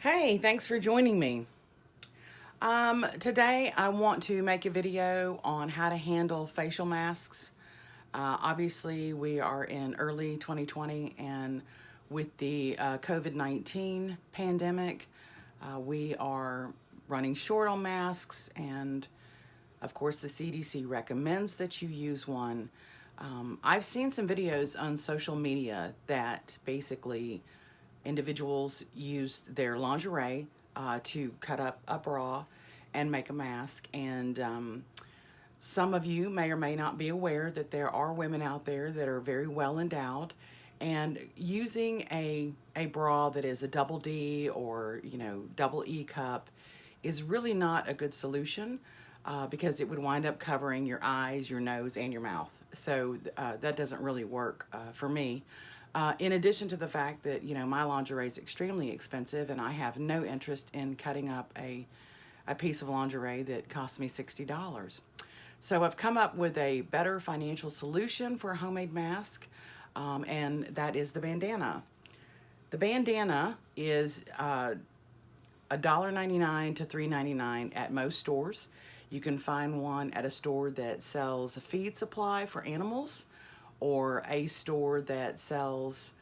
Hey, thanks for joining me. Today I want to make a video on how to handle facial masks. Obviously, we are in early 2020, and with the COVID-19 pandemic, we are running short on masks, and of course the CDC recommends that you use one. I've seen some videos on social media that basically individuals used their lingerie to cut up a bra and make a mask. And some of you may or may not be aware that there are women out there that are very well endowed, and using a bra that is a double D or double E cup is really not a good solution because it would wind up covering your eyes, your nose, and your mouth. So that doesn't really work for me. In addition to the fact that, my lingerie is extremely expensive and I have no interest in cutting up a piece of lingerie that cost me $60. So I've come up with a better financial solution for a homemade mask, and that is the bandana. The bandana is $1.99 to $3.99 at most stores. You can find one at a store that sells a feed supply for animals, or a store that sells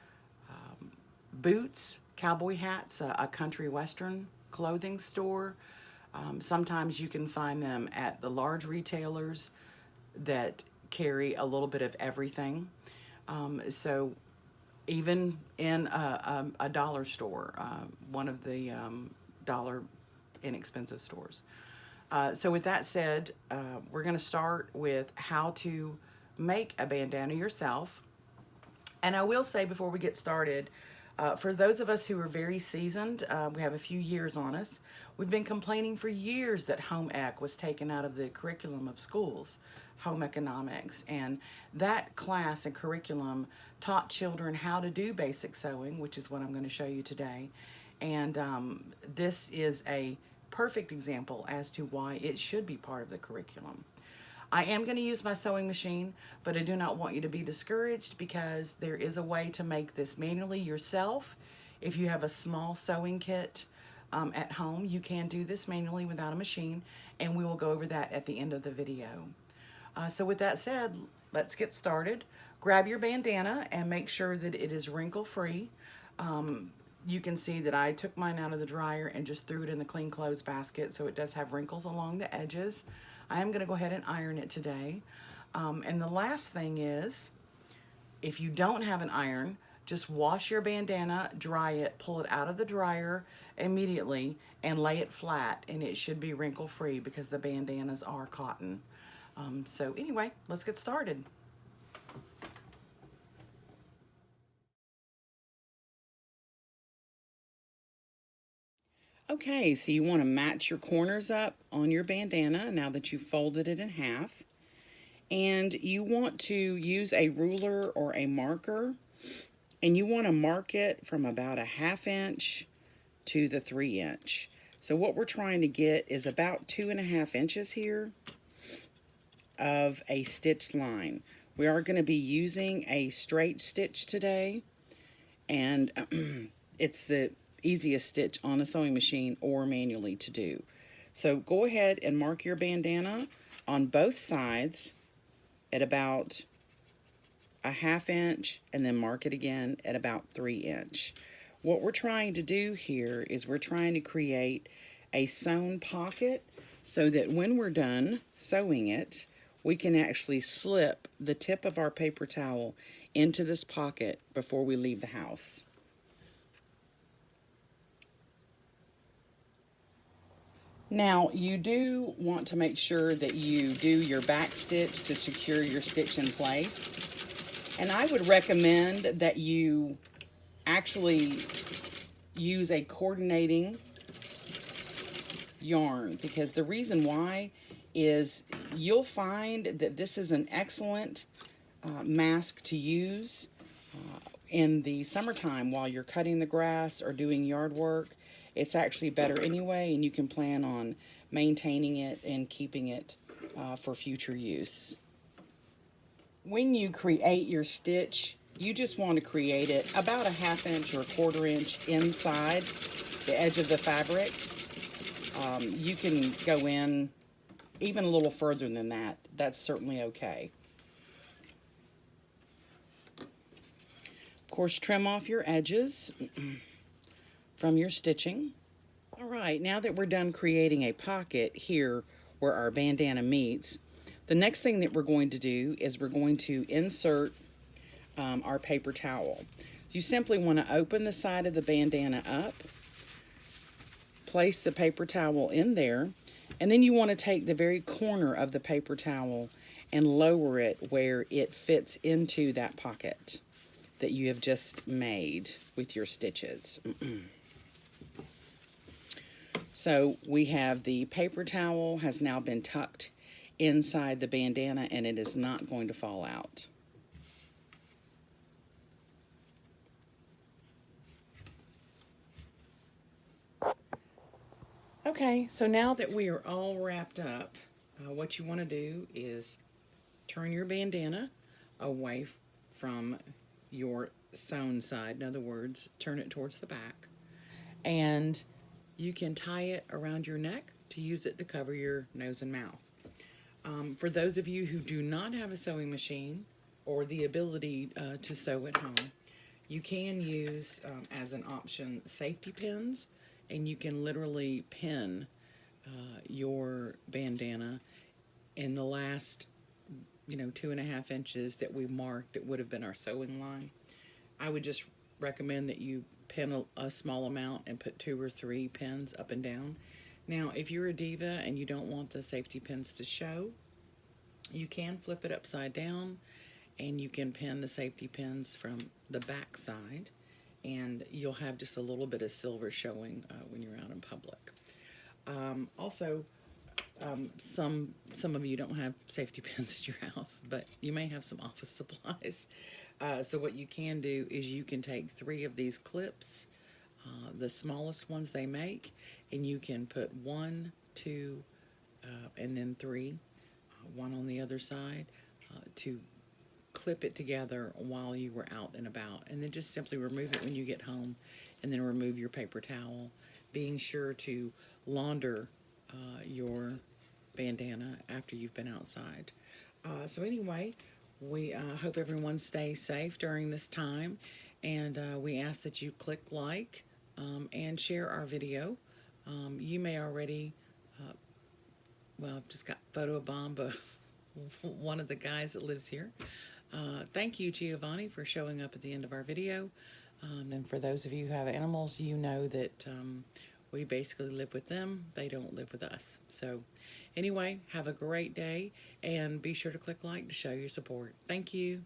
boots, cowboy hats, a country western clothing store. Sometimes you can find them at the large retailers that carry a little bit of everything. So even in a dollar store, one of the dollar inexpensive stores. So with that said, we're going to start with how to make a bandana yourself. And I will say before we get started, for those of us who are very seasoned, we have a few years on us, we've been complaining for years that home ec was taken out of the curriculum of schools, home economics. And that class and curriculum taught children how to do basic sewing, which is what I'm going to show you today. And this is a perfect example as to why it should be part of the curriculum. I am going to use my sewing machine, but I do not want you to be discouraged because there is a way to make this manually yourself. If you have a small sewing kit at home, you can do this manually without a machine, and we will go over that at the end of the video. So with that said, let's get started. Grab your bandana and make sure that it is wrinkle-free. You can see that I took mine out of the dryer and just threw it in the clean clothes basket, so it does have wrinkles along the edges. I am going to go ahead and iron it today. And the last thing is, if you don't have an iron, just wash your bandana, dry it, pull it out of the dryer immediately, and lay it flat, and it should be wrinkle-free because the bandanas are cotton. So anyway, let's get started. Okay, so you want to match your corners up on your bandana now that you've folded it in half. And you want to use a ruler or a marker, and you want to mark it from about a 1/2 inch to the 3 inch. So what we're trying to get is about 2.5 inches here of a stitched line. We are going to be using a straight stitch today, and it's the easiest stitch on a sewing machine or manually to do. So go ahead and mark your bandana on both sides at about a 1/2 inch, and then mark it again at about 3 inch. What we're trying to do here is we're trying to create a sewn pocket so that when we're done sewing it, we can actually slip the tip of our paper towel into this pocket before we leave the house. Now, you do want to make sure that you do your back stitch to secure your stitch in place. And I would recommend that you actually use a coordinating yarn, because the reason why is you'll find that this is an excellent mask to use in the summertime while you're cutting the grass or doing yard work. It's actually better anyway, and you can plan on maintaining it and keeping it for future use. When you create your stitch you just want to create it about a 1/2 inch or a 1/4 inch inside the edge of the fabric. You can go in even a little further than that. That's certainly okay. Of course, trim off your edges from your stitching. All right, now that we're done creating a pocket here where our bandana meets, the next thing that we're going to do is we're going to insert our paper towel. You simply want to open the side of the bandana up, place the paper towel in there, and then you want to take the very corner of the paper towel and lower it where it fits into that pocket that you have just made with your stitches. So we have the paper towel has now been tucked inside the bandana, and it is not going to fall out. Okay, so now that we are all wrapped up, what you want to do is turn your bandana away from your sewn side. In other words, turn it towards the back. And you can tie it around your neck to use it to cover your nose and mouth. For those of you who do not have a sewing machine or the ability to sew at home, you can use, as an option, safety pins, and you can literally pin your bandana in the last 2.5 inches that we marked that would have been our sewing line. I would just recommend that you pin a small amount and put 2 or 3 pins up and down. Now, if you're a diva and you don't want the safety pins to show, you can flip it upside down and you can pin the safety pins from the back side, and you'll have just a little bit of silver showing when you're out in public. Also, some of you don't have safety pins at your house, but you may have some office supplies. So what you can do is you can take 3 of these clips, the smallest ones they make, and you can put 1, 2, and then 3, one on the other side, to clip it together while you were out and about. And then just simply remove it when you get home, and then remove your paper towel, being sure to launder your bandana after you've been outside. So anyway, we hope everyone stays safe during this time, and we ask that you click like and share our video. You may already, well, I've just got photobomb of one of the guys that lives here. Thank you, Giovanni, for showing up at the end of our video. And for those of you who have animals, you know that we basically live with them. They don't live with us. So anyway, have a great day, and be sure to click like to show your support. Thank you.